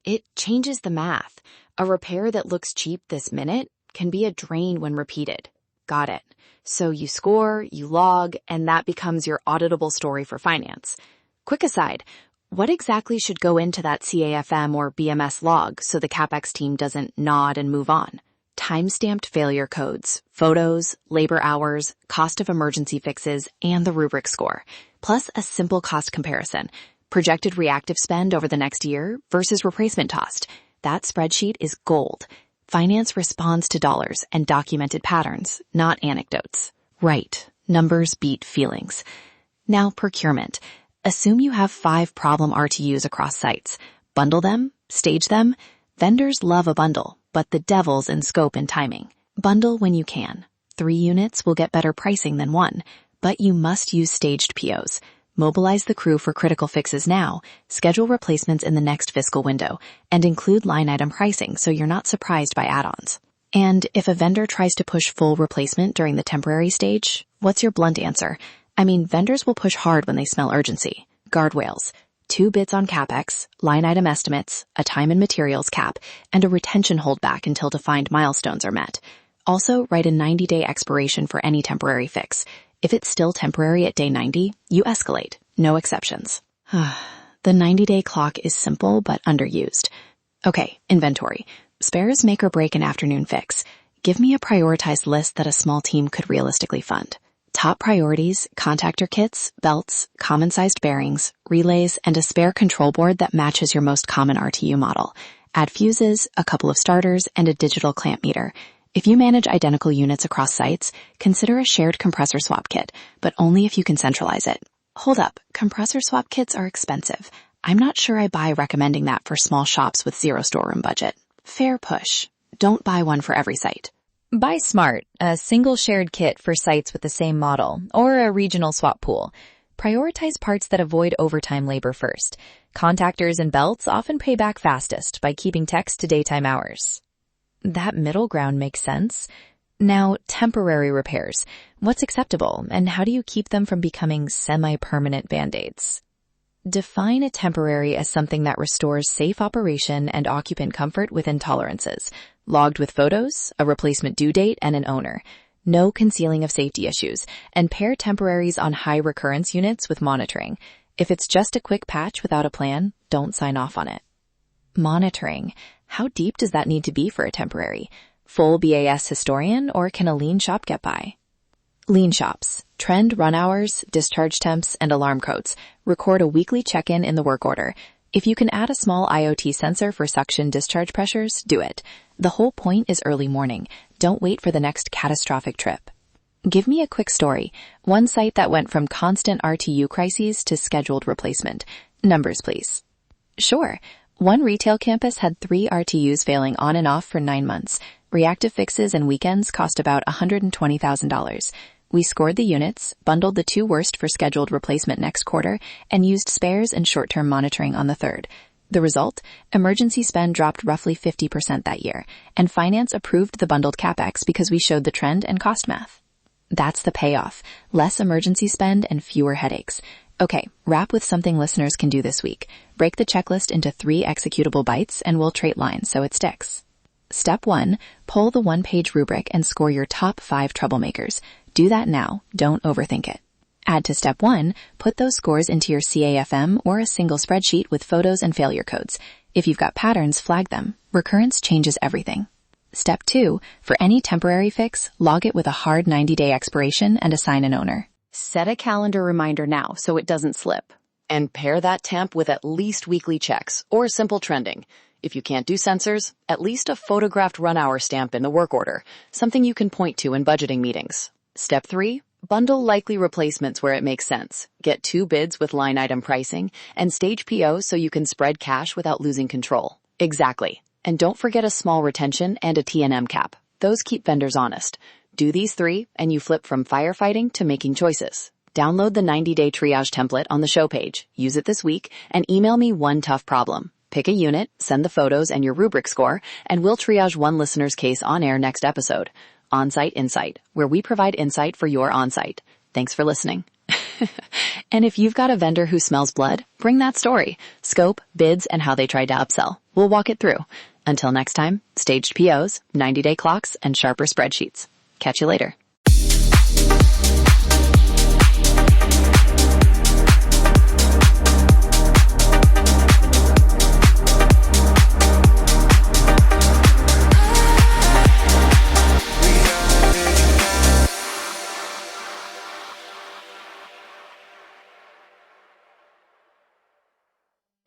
It changes the math. A repair that looks cheap this minute can be a drain when repeated. Got it. So you score, you log, and that becomes your auditable story for finance. Quick aside, what exactly should go into that CAFM or BMS log so the CAPEX team doesn't nod and move on? Time-stamped failure codes, photos, labor hours, cost of emergency fixes, and the rubric score, plus a simple cost comparison. Projected reactive spend over the next year versus replacement cost. That spreadsheet is gold. Finance responds to dollars and documented patterns, not anecdotes. Right. Numbers beat feelings. Now procurement. Assume you have 5 problem RTUs across sites. Bundle them, stage them. Vendors love a bundle, but the devil's in scope and timing. Bundle when you can. 3 units will get better pricing than 1, but you must use staged POs. Mobilize the crew for critical fixes now, schedule replacements in the next fiscal window, and include line item pricing so you're not surprised by add-ons. And if a vendor tries to push full replacement during the temporary stage, what's your blunt answer? Vendors will push hard when they smell urgency. Guardrails. 2 bids on capex, line item estimates, a time and materials cap, and a retention holdback until defined milestones are met. Also, write a 90-day expiration for any temporary fix. If it's still temporary at day 90, you escalate. No exceptions. The 90-day clock is simple but underused. Okay, inventory. Spares make or break an afternoon fix. Give me a prioritized list that a small team could realistically fund. Top priorities, contactor kits, belts, common-sized bearings, relays, and a spare control board that matches your most common RTU model. Add fuses, a couple of starters, and a digital clamp meter. If you manage identical units across sites, consider a shared compressor swap kit, but only if you can centralize it. Hold up, compressor swap kits are expensive. I'm not sure I buy recommending that for small shops with zero storeroom budget. Fair push. Don't buy one for every site. Buy smart, a single shared kit for sites with the same model, or a regional swap pool. Prioritize parts that avoid overtime labor first. Contactors and belts often pay back fastest by keeping techs to daytime hours. That middle ground makes sense. Now, temporary repairs. What's acceptable, and how do you keep them from becoming semi-permanent band-aids? Define a temporary as something that restores safe operation and occupant comfort within tolerances, logged with photos, a replacement due date, and an owner. No concealing of safety issues, and pair temporaries on high recurrence units with monitoring. If it's just a quick patch without a plan, don't sign off on it. Monitoring. How deep does that need to be for a temporary? Full BAS historian, or can a lean shop get by? Lean shops. Trend run hours, discharge temps, and alarm codes. Record a weekly check-in in the work order. If you can add a small IoT sensor for suction discharge pressures, do it. The whole point is early morning. Don't wait for the next catastrophic trip. Give me a quick story. One site that went from constant RTU crises to scheduled replacement. Numbers, please. Sure. One retail campus had 3 RTUs failing on and off for 9 months. Reactive fixes and weekends cost about $120,000. We scored the units, bundled the 2 worst for scheduled replacement next quarter, and used spares and short-term monitoring on the 3rd. The result? Emergency spend dropped roughly 50% that year, and finance approved the bundled capex because we showed the trend and cost math. That's the payoff. Less emergency spend and fewer headaches. Okay, wrap with something listeners can do this week. Break the checklist into 3 executable bites and we'll trait lines so it sticks. Step 1, pull the 1-page rubric and score your top 5 troublemakers. Do that now. Don't overthink it. Add to step 1, put those scores into your CAFM or a single spreadsheet with photos and failure codes. If you've got patterns, flag them. Recurrence changes everything. Step 2, for any temporary fix, log it with a hard 90-day expiration and assign an owner. Set a calendar reminder now so it doesn't slip. And pair that temp with at least weekly checks or simple trending. If you can't do sensors, at least a photographed run hour stamp in the work order, something you can point to in budgeting meetings. Step 3, bundle likely replacements where it makes sense. Get 2 bids with line item pricing and stage POs so you can spread cash without losing control. Exactly. And don't forget a small retention and a T&M cap. Those keep vendors honest. Do these 3 and you flip from firefighting to making choices. Download the 90-day triage template on the show page. Use it this week and email me one tough problem. Pick a unit, send the photos and your rubric score, and we'll triage one listener's case on air next episode. On-Site Insight, where we provide insight for your on-site. Thanks for listening. And if you've got a vendor who smells blood, bring that story, scope, bids, and how they tried to upsell. We'll walk it through. Until next time, staged POs, 90-day clocks, and sharper spreadsheets. Catch you later.